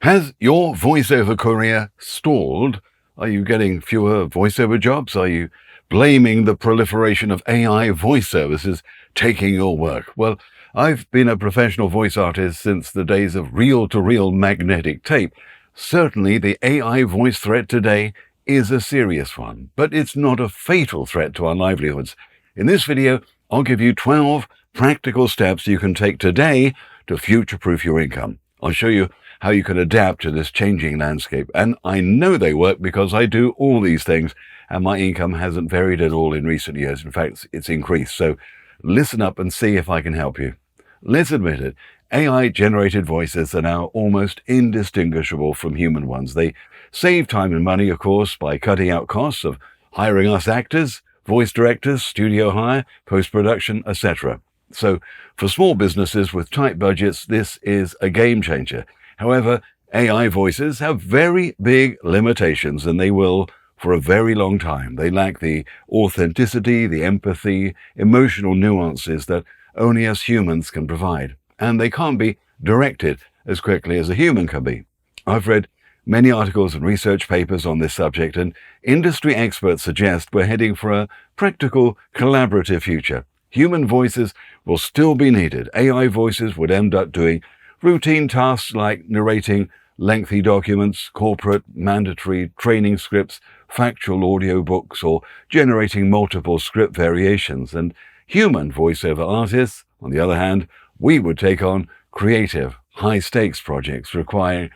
Has your voiceover career stalled? Are you getting fewer voiceover jobs? Are you blaming the proliferation of AI voice services taking your work? Well, I've been a professional voice artist since the days of reel-to-reel magnetic tape. Certainly, the AI voice threat today is a serious one, but it's not a fatal threat to our livelihoods. In this video, I'll give you 12 practical steps you can take today to future-proof your income. I'll show you how you can adapt to this changing landscape. And I know they work because I do all these things and my income hasn't varied at all in recent years. In fact, it's increased. So listen up and see if I can help you. Let's admit it. AI-generated voices are now almost indistinguishable from human ones. They save time and money, of course, by cutting out costs of hiring us actors, voice directors, studio hire, post-production, etc. So for small businesses with tight budgets, this is a game changer. However, AI voices have very big limitations, and they will for a very long time. They lack the authenticity, the empathy, emotional nuances that only us humans can provide. And they can't be directed as quickly as a human can be. I've read many articles and research papers on this subject, and industry experts suggest we're heading for a practical, collaborative future. Human voices will still be needed. AI voices would end up doing routine tasks like narrating lengthy documents, corporate, mandatory training scripts, factual audiobooks, or generating multiple script variations. And human voiceover artists, on the other hand, we would take on creative, high-stakes projects requiring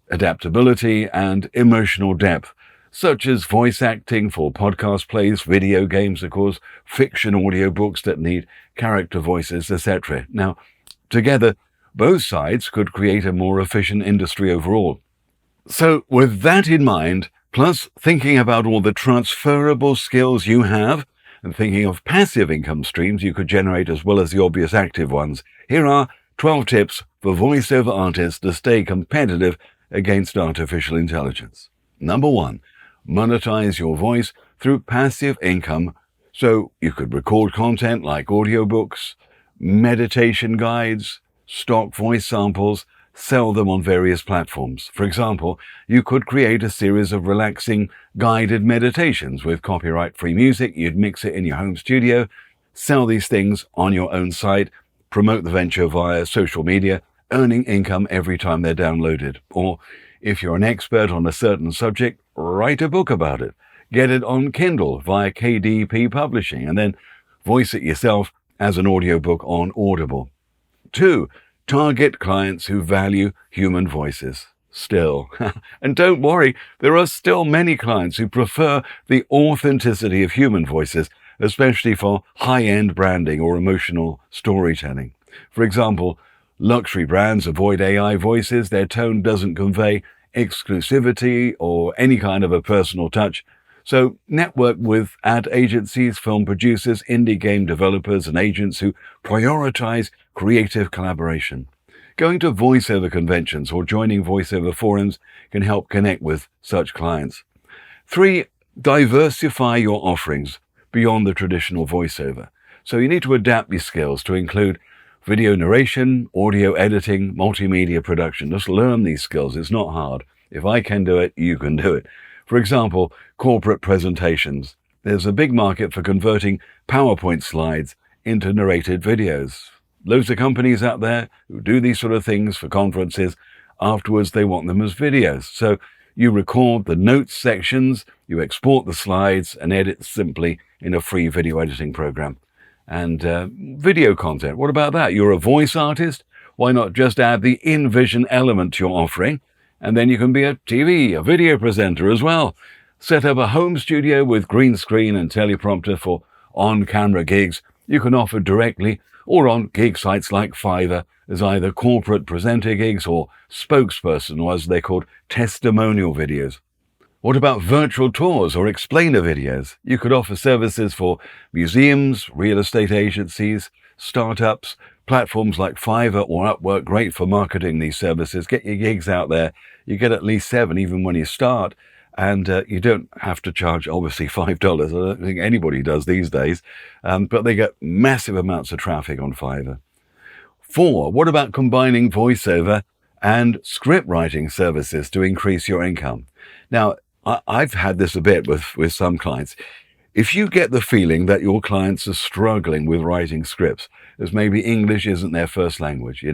adaptability and emotional depth, such as voice acting for podcast plays, video games, of course, fiction audiobooks that need character voices, etc. Now, together, both sides could create a more efficient industry overall. So with that in mind, plus thinking about all the transferable skills you have and thinking of passive income streams you could generate as well as the obvious active ones, here are 12 tips for voiceover artists to stay competitive against artificial intelligence. Number 1, monetize your voice through passive income. So you could record content like audiobooks, meditation guides, stock voice samples, sell them on various platforms. For example, you could create a series of relaxing guided meditations with copyright-free music. You'd mix it in your home studio, sell these things on your own site, promote the venture via social media, earning income every time they're downloaded. Or if you're an expert on a certain subject, write a book about it. Get it on Kindle via KDP Publishing, and then voice it yourself as an audiobook on Audible. 2, target clients who value human voices. Still. And don't worry, there are still many clients who prefer the authenticity of human voices, especially for high-end branding or emotional storytelling. For example, luxury brands avoid AI voices. Their tone doesn't convey exclusivity or any kind of a personal touch. So network with ad agencies, film producers, indie game developers, and agents who prioritize creative collaboration. Going to voiceover conventions or joining voiceover forums can help connect with such clients. 3, diversify your offerings beyond the traditional voiceover. So you need to adapt your skills to include video narration, audio editing, multimedia production. Just learn these skills. It's not hard. If I can do it, you can do it. For example, corporate presentations. There's a big market for converting PowerPoint slides into narrated videos. Loads of companies out there who do these sort of things for conferences. Afterwards, they want them as videos. So you record the notes sections, you export the slides, and edit simply in a free video editing program. And video content, what about that? You're a voice artist? Why not just add the InVision element to your offering? And then you can be a TV, a video presenter as well. Set up a home studio with green screen and teleprompter for on-camera gigs. You can offer directly or on gig sites like Fiverr as either corporate presenter gigs or spokesperson, or as they're called, testimonial videos. What about virtual tours or explainer videos? You could offer services for museums, real estate agencies, startups, platforms like Fiverr or Upwork, great for marketing these services. Get your gigs out there. You get at least 7 even when you start. And you don't have to charge, obviously, $5. I don't think anybody does these days. But they get massive amounts of traffic on Fiverr. 4, what about combining voiceover and script writing services to increase your income. Now, I've had this a bit with some clients. If you get the feeling that your clients are struggling with writing scripts, as maybe English isn't their first language,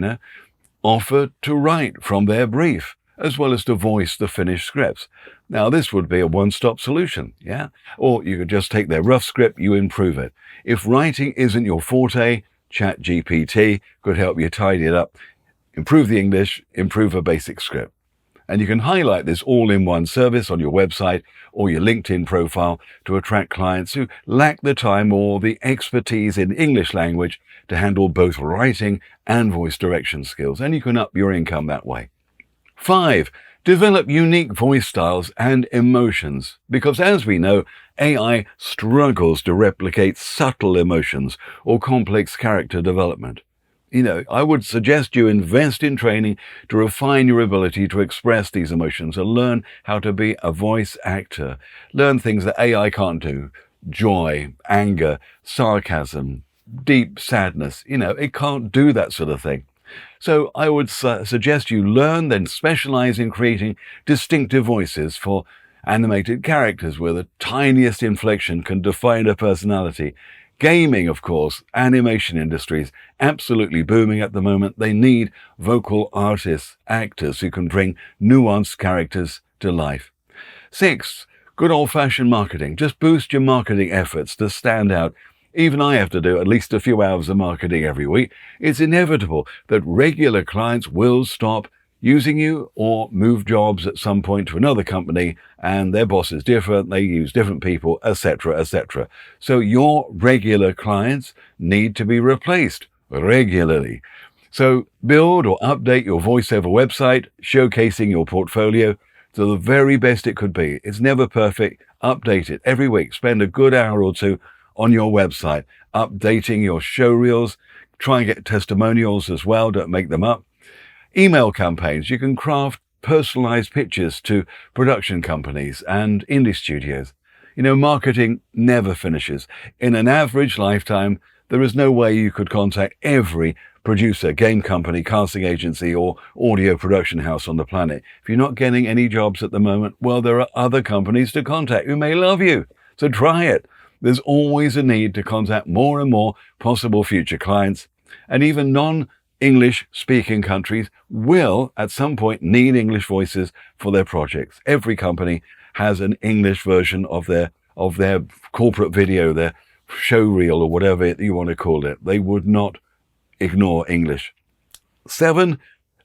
offer to write from their brief, as well as to voice the finished scripts. Now, this would be a one-stop solution, yeah? Or you could just take their rough script, you improve it. If writing isn't your forte, ChatGPT could help you tidy it up, improve the English, improve a basic script. And you can highlight this all in one service on your website or your LinkedIn profile to attract clients who lack the time or the expertise in English language to handle both writing and voice direction skills. And you can up your income that way. 5, develop unique voice styles and emotions. Because as we know, AI struggles to replicate subtle emotions or complex character development. I would suggest you invest in training to refine your ability to express these emotions and learn how to be a voice actor. Learn things that AI can't do. Joy, anger, sarcasm, deep sadness. It can't do that sort of thing. So I would suggest you learn, then specialize in creating distinctive voices for animated characters where the tiniest inflection can define a personality. Gaming, of course, animation industries, absolutely booming at the moment. They need vocal artists, actors who can bring nuanced characters to life. 6, good old-fashioned marketing. Just boost your marketing efforts to stand out. Even I have to do at least a few hours of marketing every week. It's inevitable that regular clients will stop using you or move jobs at some point to another company, and their boss is different, they use different people, etc., etc. So your regular clients need to be replaced regularly. So build or update your voiceover website, showcasing your portfolio to the very best it could be. It's never perfect. Update it every week. Spend a good hour or two on your website, updating your show reels. Try and get testimonials as well, don't make them up. Email campaigns. You can craft personalized pitches to production companies and indie studios. Marketing never finishes. In an average lifetime, there is no way you could contact every producer, game company, casting agency, or audio production house on the planet. If you're not getting any jobs at the moment, well, there are other companies to contact who may love you. So try it. There's always a need to contact more and more possible future clients, and even non-English speaking countries will at some point need English voices for their projects. Every company has an English version of their corporate video, their show reel, or whatever you want to call it. They would not ignore English. 7,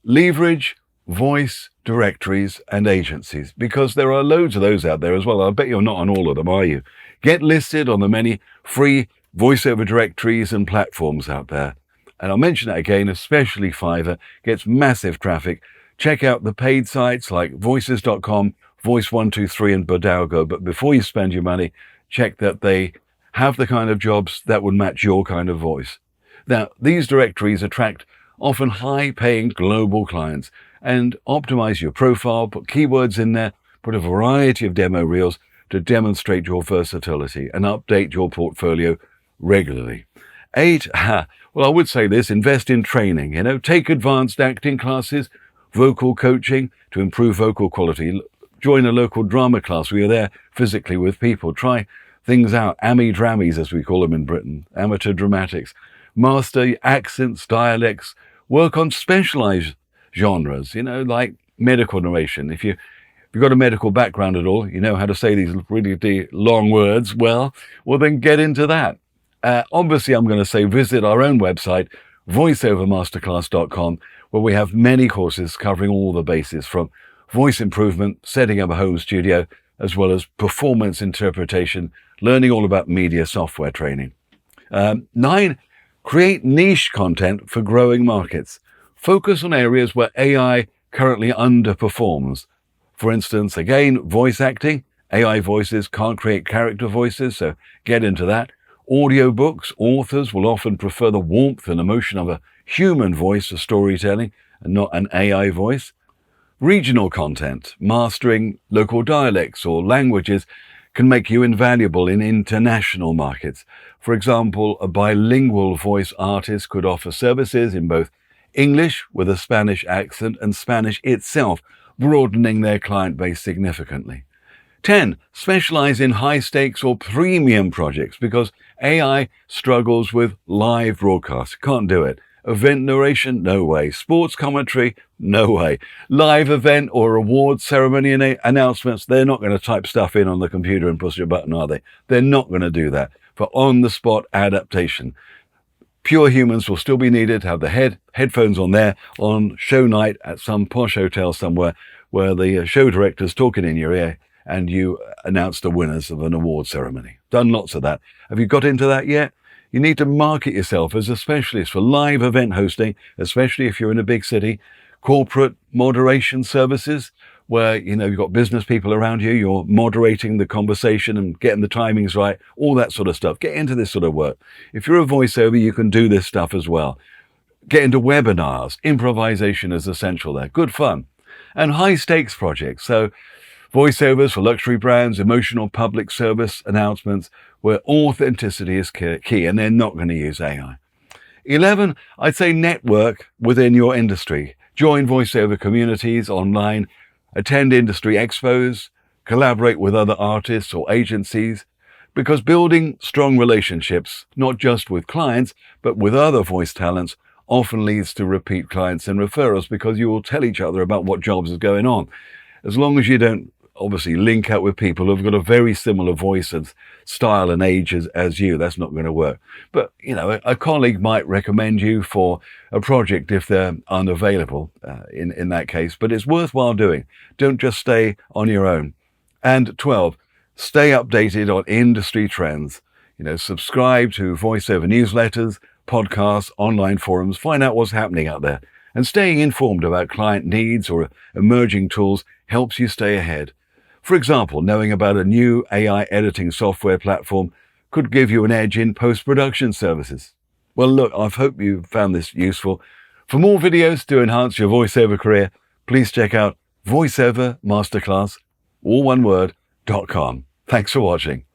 leverage voice directories and agencies, because there are loads of those out there as well. I bet you're not on all of them, are you? Get listed on the many free voiceover directories and platforms out there. And I'll mention that again, especially Fiverr gets massive traffic. Check out the paid sites like voices.com, Voice123 and Bodalgo. But before you spend your money, check that they have the kind of jobs that would match your kind of voice. Now, these directories attract often high-paying global clients, and optimize your profile, put keywords in there, put a variety of demo reels to demonstrate your versatility, and update your portfolio regularly. 8, well, I would say this, invest in training, take advanced acting classes, vocal coaching to improve vocal quality. Join a local drama class where you're there physically with people. Try things out, Ammy-drammies as we call them in Britain, amateur dramatics. Master accents, dialects, work on specialized genres, like medical narration. If you've got a medical background at all, you know how to say these really long words, well, then get into that. Obviously, I'm going to say visit our own website, voiceovermasterclass.com, where we have many courses covering all the bases from voice improvement, setting up a home studio, as well as performance interpretation, learning all about media software training. 9, create niche content for growing markets. Focus on areas where AI currently underperforms. For instance, again, voice acting. AI voices can't create character voices, so get into that. Audiobooks, authors will often prefer the warmth and emotion of a human voice for storytelling and not an AI voice. Regional content, mastering local dialects or languages can make you invaluable in international markets. For example, a bilingual voice artist could offer services in both English with a Spanish accent, and Spanish itself, broadening their client base significantly. 10. Specialize in high-stakes or premium projects because AI struggles with live broadcasts. Can't do it. Event narration? No way. Sports commentary? No way. Live event or award ceremony announcements? They're not going to type stuff in on the computer and push a button, are they? They're not going to do that. For on-the-spot adaptation, pure humans will still be needed to have the headphones on there on show night at some posh hotel somewhere where the show director's talking in your ear and you announce the winners of an award ceremony. Done lots of that. Have you got into that yet? You need to market yourself as a specialist for live event hosting, especially if you're in a big city. Corporate moderation services, where you've got business people around you, you're moderating the conversation and getting the timings right, all that sort of stuff. Get into this sort of work. If you're a voiceover, you can do this stuff as well. Get into webinars. Improvisation is essential there. Good fun. And high stakes projects. So voiceovers for luxury brands, emotional public service announcements, where authenticity is key, and they're not going to use AI. 11, I'd say network within your industry. Join voiceover communities online, attend industry expos, collaborate with other artists or agencies, because building strong relationships, not just with clients, but with other voice talents, often leads to repeat clients and referrals because you will tell each other about what jobs is going on. As long as you don't obviously link up with people who've got a very similar voice and style and age as you, that's not going to work. But, a colleague might recommend you for a project if they're unavailable in that case, but it's worthwhile doing. Don't just stay on your own. And 12, stay updated on industry trends. Subscribe to voiceover newsletters, podcasts, online forums, find out what's happening out there. And staying informed about client needs or emerging tools helps you stay ahead. For example, knowing about a new AI editing software platform could give you an edge in post-production services. Well, look, I hope you found this useful. For more videos to enhance your voiceover career, please check out voiceovermasterclass, all one word, .com. Thanks for watching.